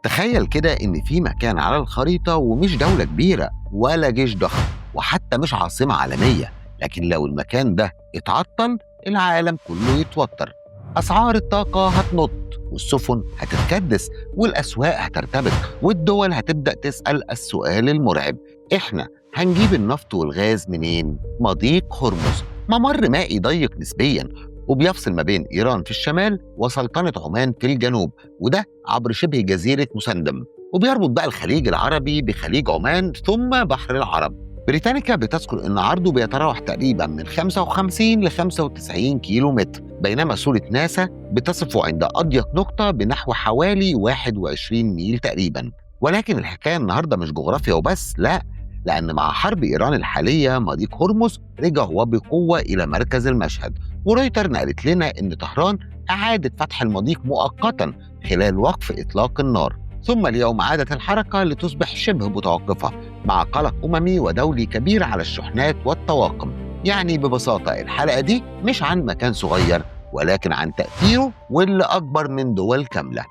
تخيل كده إن في مكان على الخريطة ومش دولة كبيرة ولا جيش ضخم وحتى مش عاصمة عالمية، لكن لو المكان ده اتعطل العالم كله يتوتر. أسعار الطاقة هتنط والسفن هتتكدس والأسواق هترتبك والدول هتبدأ تسأل السؤال المرعب: إحنا هنجيب النفط والغاز منين؟ مضيق هرمز ممر مائي ضيق نسبياً وبيفصل ما بين إيران في الشمال وسلطنة عمان في الجنوب، وده عبر شبه جزيرة مسندم، وبيربط بقى الخليج العربي بخليج عمان ثم بحر العرب. بريتانيكا بتذكر إن عرضه بيتراوح تقريبا من 55 ل 95 كيلو متر، بينما صورة ناسا بتصفه عند أضيق نقطة بنحو حوالي 21 ميل تقريبا. ولكن الحكاية النهاردة مش جغرافيا وبس، لا، لأن مع حرب إيران الحالية مضيق هرمز رجع وبقوة إلى مركز المشهد، ورويتر نقلت لنا إن طهران أعادت فتح المضيق مؤقتا خلال وقف إطلاق النار، ثم اليوم عادت الحركة لتصبح شبه متوقفة مع قلق أممي ودولي كبير على الشحنات والطواقم. يعني ببساطة الحلقة دي مش عن مكان صغير ولكن عن تأثيره واللي أكبر من دول كاملة.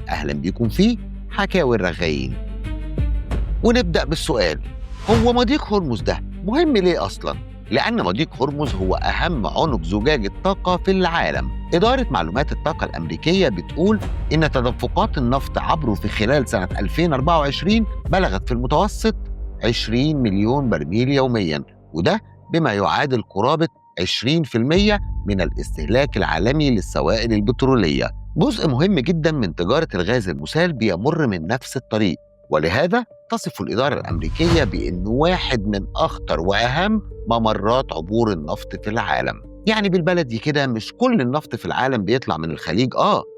أهلا بكم في حكاوي الرغايين. ونبدأ بالسؤال: هو مضيق هرمز ده مهم ليه أصلاً؟ لأن مضيق هرمز هو أهم عنق زجاجة طاقة في العالم. إدارة معلومات الطاقة الأمريكية بتقول إن تدفقات النفط عبره في خلال سنة 2024 بلغت في المتوسط 20 مليون برميل يومياً، وده بما يعادل قرابة 20% من الاستهلاك العالمي للسوائل البترولية. جزء مهم جداً من تجارة الغاز المسال بيمر من نفس الطريق، ولهذا تصف الإدارة الأمريكية بأنه واحد من أخطر وأهم ممرات عبور النفط في العالم. يعني بالبلدي كده مش كل النفط في العالم بيطلع من الخليج،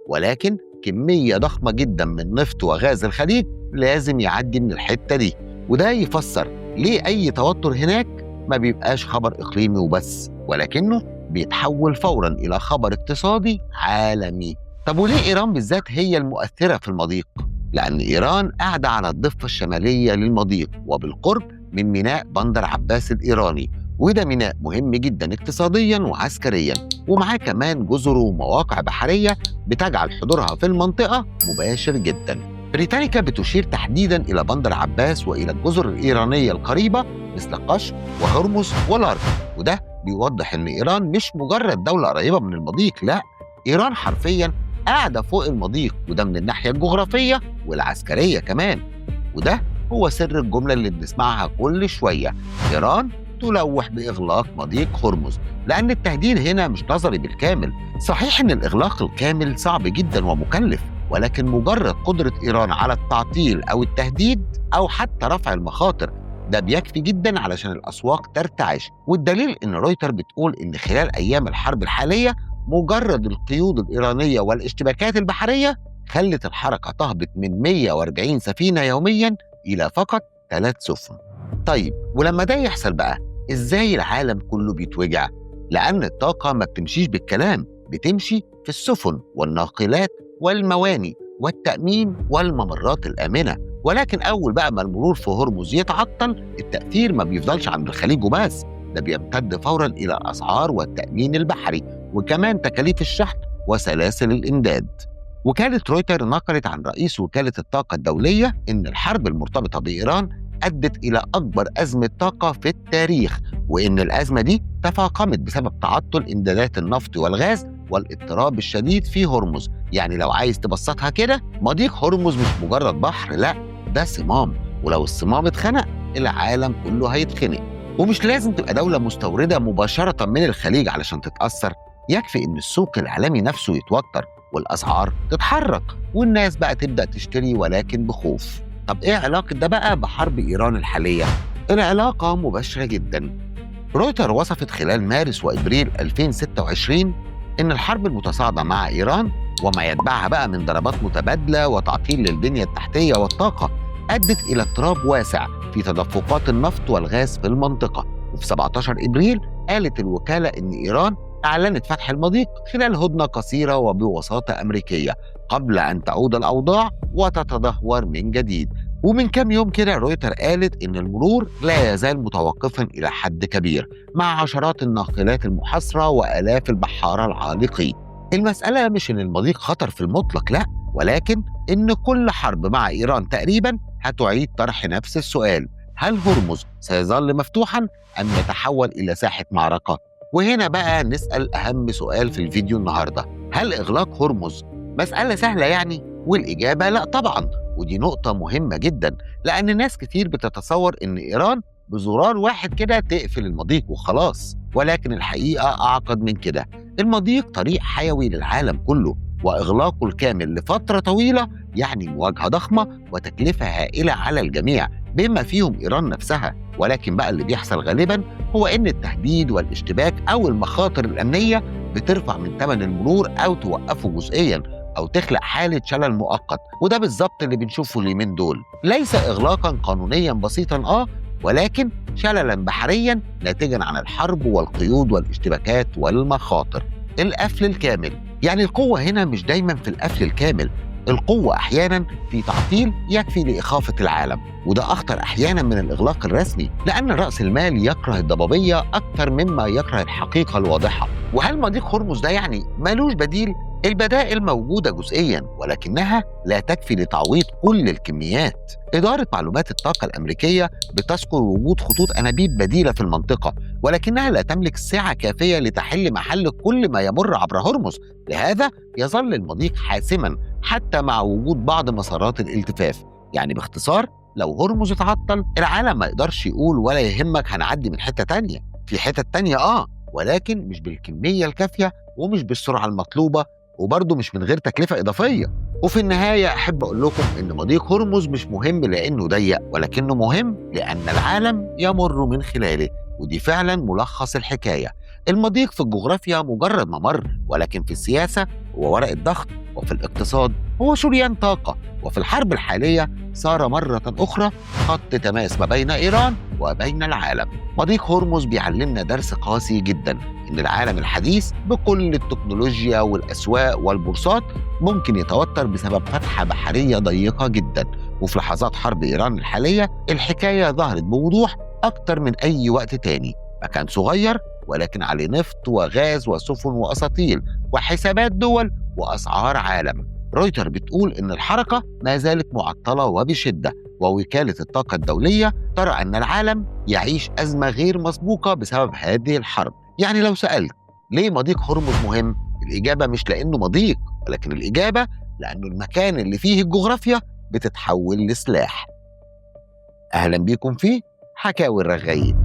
ولكن كمية ضخمة جدا من نفط وغاز الخليج لازم يعدي من الحتة دي، وده يفسر ليه أي توتر هناك ما بيبقاش خبر إقليمي وبس، ولكنه بيتحول فوراً إلى خبر اقتصادي عالمي. طب وليه إيران بالذات هي المؤثرة في المضيق؟ لأن إيران قاعدة على الضفة الشمالية للمضيق وبالقرب من ميناء بندر عباس الإيراني، وده ميناء مهم جدا اقتصاديا وعسكريا، ومعاه كمان جزر ومواقع بحرية بتجعل حضورها في المنطقة مباشر جدا. بريتانيكا بتشير تحديدا إلى بندر عباس وإلى الجزر الإيرانية القريبة مثل قشم وهرمز والارك، وده بيوضح إن إيران مش مجرد دولة قريبة من المضيق، لا، إيران حرفيا قاعدة فوق المضيق، وده من الناحية الجغرافية والعسكرية كمان. وده هو سر الجملة اللي بنسمعها كل شوية: إيران تلوح بإغلاق مضيق هرمز، لأن التهديد هنا مش نظري بالكامل. صحيح إن الإغلاق الكامل صعب جدا ومكلف، ولكن مجرد قدرة إيران على التعطيل أو التهديد أو حتى رفع المخاطر ده بيكفي جدا علشان الأسواق ترتعش. والدليل إن رويتر بتقول إن خلال أيام الحرب الحالية مجرد القيود الإيرانية والاشتباكات البحرية خلت الحركة تهبط من 140 سفينة يومياً إلى فقط 3 سفن. طيب ولما ده يحصل بقى إزاي العالم كله بيتوجع؟ لأن الطاقة ما بتمشيش بالكلام، بتمشي في السفن والناقلات والمواني والتأمين والممرات الآمنة. ولكن أول بقى ما المرور في هرمز يتعطل التأثير ما بيفضلش عند الخليج وبس، ده بيمتد فوراً إلى الأسعار والتأمين البحري وكمان تكاليف الشحن وسلاسل الإمداد. وكالة رويتر نقلت عن رئيس وكالة الطاقة الدولية إن الحرب المرتبطة بإيران أدت إلى أكبر أزمة طاقة في التاريخ، وإن الأزمة دي تفاقمت بسبب تعطل إمدادات النفط والغاز والاضطراب الشديد في هرمز. يعني لو عايز تبسطها كده، مضيق هرمز مش مجرد بحر، لا، ده صمام، ولو الصمام اتخنق العالم كله هيتخنق. ومش لازم تبقى دولة مستوردة مباشرة من الخليج علشان تتأثر، يكفي إن السوق العالمي نفسه يتوتر والأسعار تتحرك والناس بقى تبدأ تشتري ولكن بخوف. طب إيه علاقة ده بقى بحرب إيران الحالية؟ العلاقة مباشرة جدا. رويتر وصفت خلال مارس وإبريل 2026 إن الحرب المتصاعدة مع إيران وما يتبعها بقى من ضربات متبادلة وتعطيل للبنية التحتية والطاقة أدت إلى اضطراب واسع في تدفقات النفط والغاز في المنطقة. وفي 17 إبريل قالت الوكالة إن إيران أعلنت فتح المضيق خلال هدنة قصيرة وبوساطة أمريكية قبل أن تعود الأوضاع وتتدهور من جديد. ومن كام يوم كده رويتر قالت إن المرور لا يزال متوقفاً إلى حد كبير مع عشرات الناقلات المحاصرة وآلاف البحارة العالقين. المسألة مش إن المضيق خطر في المطلق، لأ، ولكن إن كل حرب مع إيران تقريبا هتعيد طرح نفس السؤال: هل هرمز سيظل مفتوحا أم يتحول إلى ساحة معركة؟ وهنا بقى نسأل أهم سؤال في الفيديو النهاردة: هل إغلاق هرمز مسألة سهلة يعني؟ والإجابة لأ طبعا، ودي نقطة مهمة جدا، لأن ناس كتير بتتصور إن إيران بزرار واحد كده تقفل المضيق وخلاص، ولكن الحقيقة أعقد من كده. المضيق طريق حيوي للعالم كله، وإغلاقه الكامل لفترة طويلة يعني مواجهة ضخمة وتكلفة هائلة على الجميع بما فيهم إيران نفسها. ولكن بقى اللي بيحصل غالبا هو إن التهديد والاشتباك أو المخاطر الأمنية بترفع من ثمن المرور أو توقفه جزئيا أو تخلق حالة شلل مؤقت، وده بالظبط اللي بنشوفه اليومين دول. ليس إغلاقا قانونيا بسيطا ولكن شللا بحريا ناتجا عن الحرب والقيود والاشتباكات والمخاطر. القفل الكامل، يعني القوة هنا مش دايما في القفل الكامل، القوة أحيانا في تعطيل يكفي لإخافة العالم، وده أخطر أحيانا من الإغلاق الرسمي، لأن رأس المال يكره الضبابية أكثر مما يكره الحقيقة الواضحة. وهل مضيق هرمز ده يعني ملوش بديل؟ البدائل موجودة جزئيا، ولكنها لا تكفي لتعويض كل الكميات. إدارة معلومات الطاقة الأمريكية بتذكر وجود خطوط أنابيب بديلة في المنطقة، ولكنها لا تملك سعة كافية لتحل محل كل ما يمر عبر هرمز. لهذا يظل المضيق حاسما حتى مع وجود بعض مسارات الالتفاف. يعني باختصار، لو هرمز اتعطل العالم ما يقدرش يقول ولا يهمك هنعدي من حتة تانية. في حتة تانية ولكن مش بالكمية الكافية ومش بالسرعة المطلوبة، وبرضه مش من غير تكلفة إضافية. وفي النهاية أحب أقول لكم إن مضيق هرمز مش مهم لأنه ضيق، ولكنه مهم لأن العالم يمر من خلاله، ودي فعلا ملخص الحكاية. المضيق في الجغرافيا مجرد ممر، ولكن في السياسة هو ورقة ضغط، وفي الاقتصاد هو شريان طاقة، وفي الحرب الحالية صار مرة أخرى خط تماس ما بين إيران وبين العالم. مضيق هرمز بيعلمنا درس قاسي جدا: إن العالم الحديث بكل التكنولوجيا والأسواق والبورصات ممكن يتوتر بسبب فتحة بحرية ضيقة جدا. وفي لحظات حرب إيران الحالية الحكاية ظهرت بوضوح أكتر من أي وقت تاني. مكان صغير ولكن عليه نفط وغاز وسفن وأساطيل وحسابات دول وأسعار عالم. رويتر بتقول إن الحركة ما زالت معطلة وبشدة، ووكالة الطاقة الدولية ترى أن العالم يعيش أزمة غير مسبوقة بسبب هذه الحرب. يعني لو سألت ليه مضيق هرمز مهم، الإجابة مش لأنه مضيق، ولكن الإجابة لأنه المكان اللي فيه الجغرافيا بتتحول لسلاح. أهلا بيكم في حكاوي الرغايين.